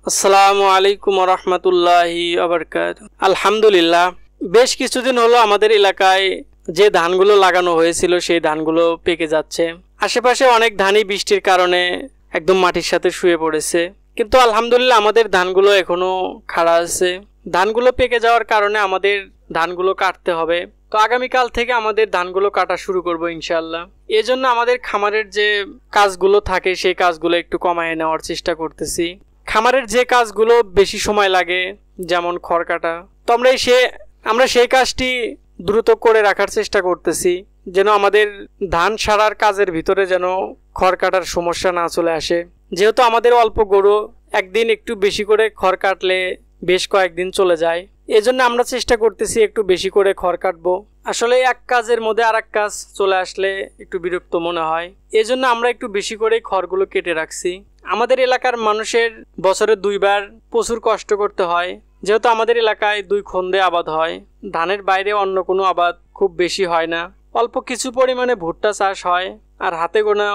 আসসালামু আলাইকুম রহমতুল্লাহি আবরকাতুহু। আলহামদুলিল্লাহ, বেশ কিছুদিন হলো আমাদের এলাকায় যে ধানগুলো লাগানো হয়েছিল সেই ধানগুলো পেকে যাচ্ছে। আশেপাশে অনেক ধানই বৃষ্টির কারণে একদম মাটির সাথে শুয়ে পড়েছে, কিন্তু আলহামদুলিল্লাহ আমাদের ধানগুলো এখনো খাড়া আছে। ধানগুলো পেকে যাওয়ার কারণে আমাদের ধানগুলো কাটতে হবে। তো আগামীকাল থেকে আমাদের ধানগুলো কাটা শুরু করব ইনশাআল্লাহ। এজন্য আমাদের খামারের যে কাজগুলো থাকে সেই কাজগুলো একটু কমায় নেওয়ার চেষ্টা করতেছি। খামারের যে কাজগুলো বেশি সময় লাগে, যেমন খড় কাটা, তো আমরা সেই কাজটি দ্রুত করে রাখার চেষ্টা করতেছি, যেন আমাদের ধান সারার কাজের ভিতরে যেন খড় কাটার সমস্যা না চলে আসে। যেহেতু আমাদের অল্প গরু, একদিন একটু বেশি করে খড় কাটলে বেশ কয়েকদিন চলে যায়। এজন্য আমরা চেষ্টা করতেছি একটু বেশি করে খড় কাটবো। আসলে এক কাজের মধ্যে আর এক কাজ চলে আসলে একটু বিরক্ত মনে হয়, এজন্য আমরা একটু বেশি করে খড়গুলো কেটে রাখছি। আমাদের এলাকার মানুষের বছরে 2 বার প্রচুর কষ্ট করতে হয়, যেহেতু আমাদের এলাকায় 2 খন্দে আবাদ হয়। ধানের বাইরে অন্য কোনো আবাদ খুব বেশি হয় না। অল্প কিছু পরিমাণে ভুট্টা চাষ হয়, আর হাতে গোনা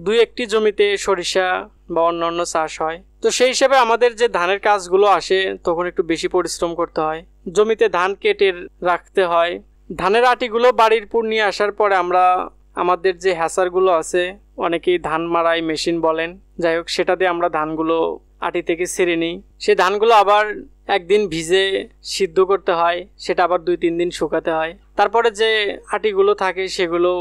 2-1টি জমিতে সরিষা বা অন্যান্য চাষ হয়। তো সেই হিসেবে আমাদের যে ধানের কাজগুলো আসে তখন একটু বেশি পরিশ্রম করতে হয়। জমিতে ধান কেটে রাখতে হয়। ধানের আটিগুলো বাড়ির পুর নিয়ে আসার পরে আমরা আমাদের যে হ্যাসারগুলো আছে, অনেকেই ধান মারাই মেশিন বলেন, যাই হোক, সেটা দিয়ে আমরা ধানগুলো আটি থেকে ছেড়ে নিই। সে ধানগুলো আবার একদিন ভিজে সিদ্ধ করতে হয়, সেটা আবার 2-3 দিন শুকাতে হয়। তারপরে যে আটিগুলো থাকে সেগুলো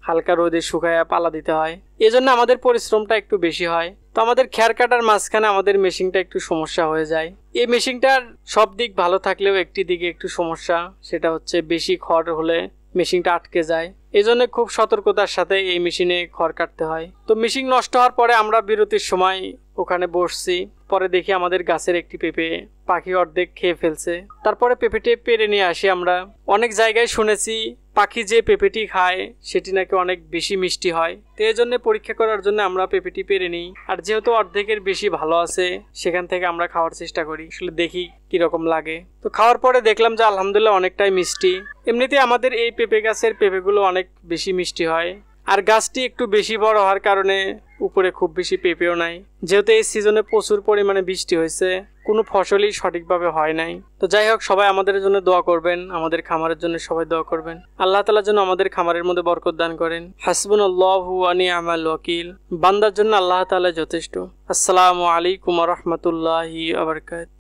হালকা রোদে শুকায় পালা দিতে হয়। এজন্য আমাদের পরিশ্রমটা একটু বেশি হয়। তো আমাদের খ্যার কাটার মাঝখানে আমাদের মেশিনটা একটু সমস্যা হয়ে যায়। এই মেশিনটার সব দিক ভালো থাকলেও একটি দিকে একটু সমস্যা, সেটা হচ্ছে বেশি খড় হলে মেশিনটা আটকে যায়। এজন্য খুব সতর্কতার সাথে এই মেশিনে খড় কাটতে হয়। তো মেশিন নষ্ট হওয়ার পরে আমরা বিরতির সময় ওখানে বসছি, পরে দেখি আমাদের গাছের একটি পেঁপে পাখি অর্ধেক খেয়ে ফেলছে। তারপরে পেঁপেটি পেরে নিয়ে আসি আমরা। অনেক জায়গায় শুনেছি পাখি যে পেঁপেটি খায় সেটি নাকি অনেক বেশি মিষ্টি হয়। তো এই জন্য পরীক্ষা করার জন্য আমরা পেঁপেটি পেরে নিই, আর যেহেতু অর্ধেকের বেশি ভালো আছে সেখান থেকে আমরা খাওয়ার চেষ্টা করি, আসলে দেখি কিরকম লাগে। তো খাওয়ার পরে দেখলাম যে আলহামদুলিল্লাহ অনেকটাই মিষ্টি। এমনিতে আমাদের এই পেঁপে গাছের পেঁপেগুলো অনেক বেশি মিষ্টি হয়, আর গাছটি একটু বেশি বড় হওয়ার কারণে উপরে খুব বেশি পেঁপেও নাই। যেহেতু এই সিজনে প্রচুর পরিমাণে বৃষ্টি হয়েছে, কোনো ফসলই সঠিকভাবে হয় নাই। তো যাই হোক, সবাই আমাদের জন্য দোয়া করবেন, আমাদের খামারের জন্য সবাই দোয়া করবেন। আল্লাহ তাআলা যেন আমাদের খামারের মধ্যে বরকত দান করেন। হাসবুনাল্লাহু ওয়া নি'মাল ওয়াকিল। বান্দার জন্য আল্লাহ তাআলা যথেষ্ট। আসসালামু আলাইকুম ওয়া রাহমাতুল্লাহি ওয়া বারাকাতুহু।